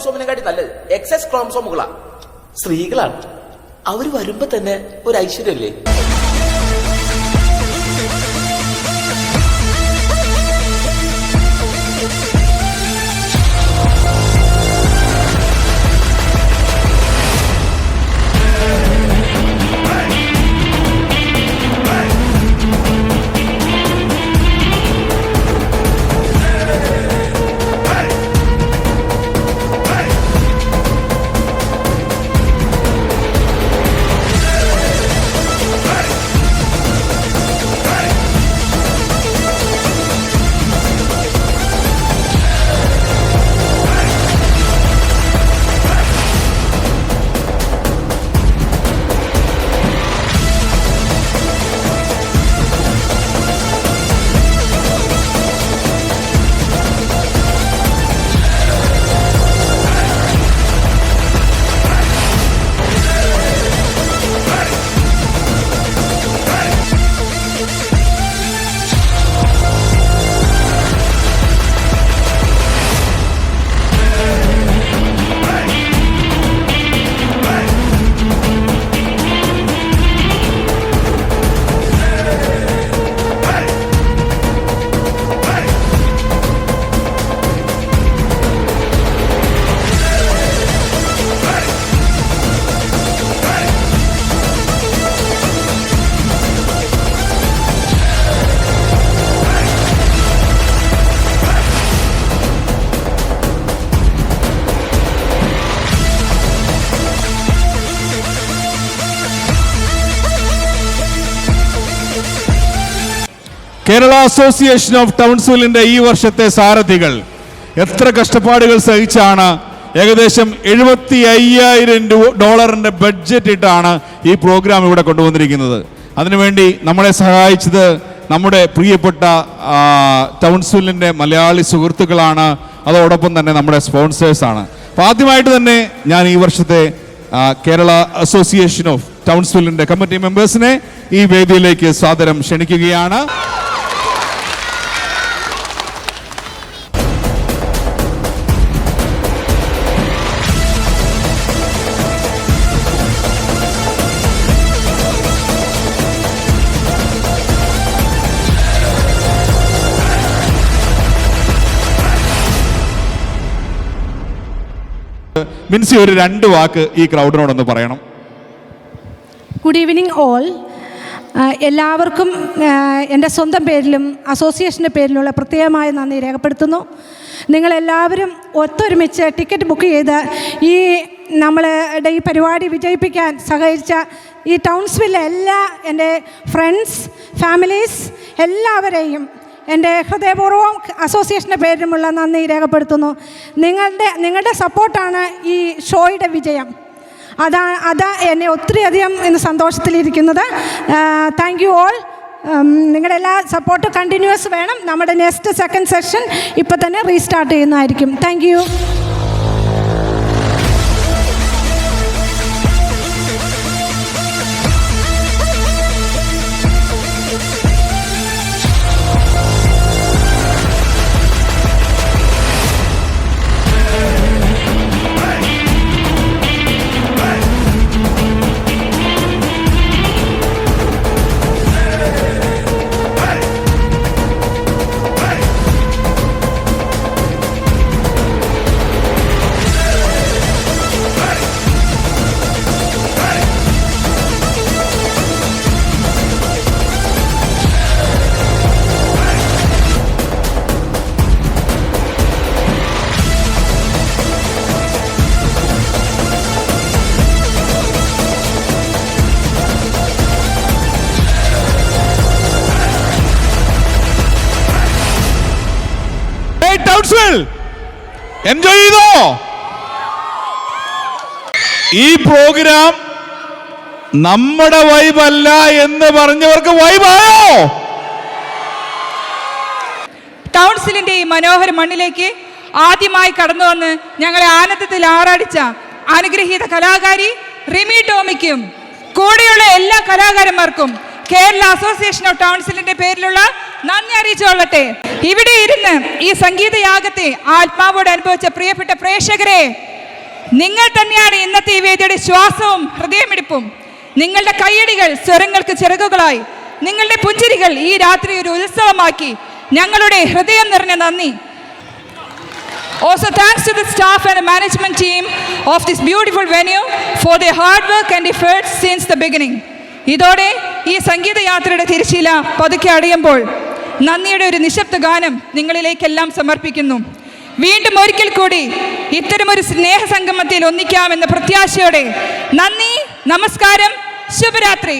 ക്രോമസോമിനെക്കാട്ടി നല്ലത് XX ക്രോമസോമുകളാ. സ്ത്രീകളാണ്. അവര് വരുമ്പോ തന്നെ ഒരു ഐശ്വര്യല്ലേ. കേരള അസോസിയേഷൻ ഓഫ് ടൗൺസിലിന്റെ ഈ വർഷത്തെ സാരഥികൾ എത്ര കഷ്ടപ്പാടുകൾ സഹിച്ചാണ് ഏകദേശം $75,000 ബഡ്ജറ്റ് ഇട്ടാണ് ഈ പ്രോഗ്രാം ഇവിടെ കൊണ്ടുവന്നിരിക്കുന്നത്. അതിനുവേണ്ടി നമ്മളെ സഹായിച്ചത് നമ്മുടെ പ്രിയപ്പെട്ട ടൗൺസിലിന്റെ മലയാളി സുഹൃത്തുക്കളാണ്. അതോടൊപ്പം തന്നെ നമ്മുടെ സ്പോൺസേഴ്സാണ്. അപ്പോൾ ആദ്യമായിട്ട് തന്നെ ഞാൻ ഈ വർഷത്തെ കേരള അസോസിയേഷൻ ഓഫ് ടൗൺസിലിന്റെ കമ്മിറ്റി മെമ്പേഴ്സിനെ ഈ വേദിയിലേക്ക് സാദരം ക്ഷണിക്കുകയാണ്. മിൻസി ഒരു 2 വാക്ക് ഈ ക്രൗഡിനോടൊന്ന് പറയണം. Good evening all. എല്ലാവർക്കും എൻ്റെ സ്വന്തം പേരിലും അസോസിയേഷൻ്റെ പേരിലുള്ള പ്രത്യേകമായ നന്ദി രേഖപ്പെടുത്തുന്നു. നിങ്ങളെല്ലാവരും ഒത്തൊരുമിച്ച് ടിക്കറ്റ് ബുക്ക് ചെയ്ത് ഈ നമ്മളുടെ ഈ പരിപാടി വിജയിപ്പിക്കാൻ സഹകരിച്ച ഈ ടൗൺസ്വില്ലെ എല്ലാ എൻ്റെ ഫ്രണ്ട്സ്, ഫാമിലീസ് എല്ലാവരെയും എൻ്റെ ഹൃദയപൂർവ്വം അസോസിയേഷൻ്റെ പേരിലുമുള്ള നന്ദി രേഖപ്പെടുത്തുന്നു. നിങ്ങളുടെ സപ്പോർട്ടാണ് ഈ ഷോയുടെ വിജയം. അതാ എന്നെ ഒത്തിരിയധികം ഇന്ന് സന്തോഷത്തിലിരിക്കുന്നത്. Thank you all. നിങ്ങളുടെ എല്ലാ സപ്പോർട്ട് കണ്ടിന്യൂസ് വേണം. നമ്മുടെ നെക്സ്റ്റ് സെക്കൻഡ് സെഷൻ ഇപ്പോൾ തന്നെ റീസ്റ്റാർട്ട് ചെയ്യുന്നതായിരിക്കും. Thank you. എൻജോയ് ചെയ്തോ? ഈ പ്രോഗ്രാം നമ്മുടെ വൈബല്ല എന്ന് പറഞ്ഞവർക്ക് വൈബായോ? ടൗൺസിലിന്റെ ഈ മനോഹര മണ്ണിലേക്ക് ആദ്യമായി കടന്നു വന്ന് ഞങ്ങളെ ആനന്ദത്തിൽ ആറാടിച്ച അനുഗ്രഹീത കലാകാരി റിമി ടോമിക്കും കൂടെയുള്ള എല്ലാ കലാകാരന്മാർക്കും കേരള അസോസിയേഷൻ ഓഫ് ടൗൺസിലിന്റെ പേരിലുള്ള നന്ദി അറിയിച്ചുകൊള്ളട്ടെ. ഇവിടെ ഇരുന്ന് ഈ സംഗീതയാഗത്തെ ആത്മാവോട് അനുഭവിച്ച പ്രിയപ്പെട്ട പ്രേക്ഷകരെ, നിങ്ങൾ തന്നെയാണ് ഇന്നത്തെ ഈ വേദിയുടെ ശ്വാസവും ഹൃദയമിടിപ്പും. നിങ്ങളുടെ കയ്യടികൾ സ്വരങ്ങൾക്ക് ചിറകുകളായി, നിങ്ങളുടെ പുഞ്ചിരികൾ ഈ രാത്രി ഒരു ഉത്സവമാക്കി. ഞങ്ങളുടെ ഹൃദയം നിറഞ്ഞ നന്ദി. Also thanks to the staff and the management team of this beautiful venue for their hard work and efforts since the beginning. ഇതോടെ ഈ സംഗീത യാത്രയുടെ തിരശ്ശീല പതുക്കെ അടയുമ്പോൾ നന്ദിയുടെ ഒരു നിശബ്ദ ഗാനം നിങ്ങളിലേക്കെല്ലാം സമർപ്പിക്കുന്നു. വീണ്ടും ഒരിക്കൽ കൂടി ഇത്തരമൊരു സ്നേഹസംഗമത്തിൽ ഒന്നിക്കാമെന്ന പ്രത്യാശയോടെ നന്ദി, നമസ്കാരം, ശുഭരാത്രി.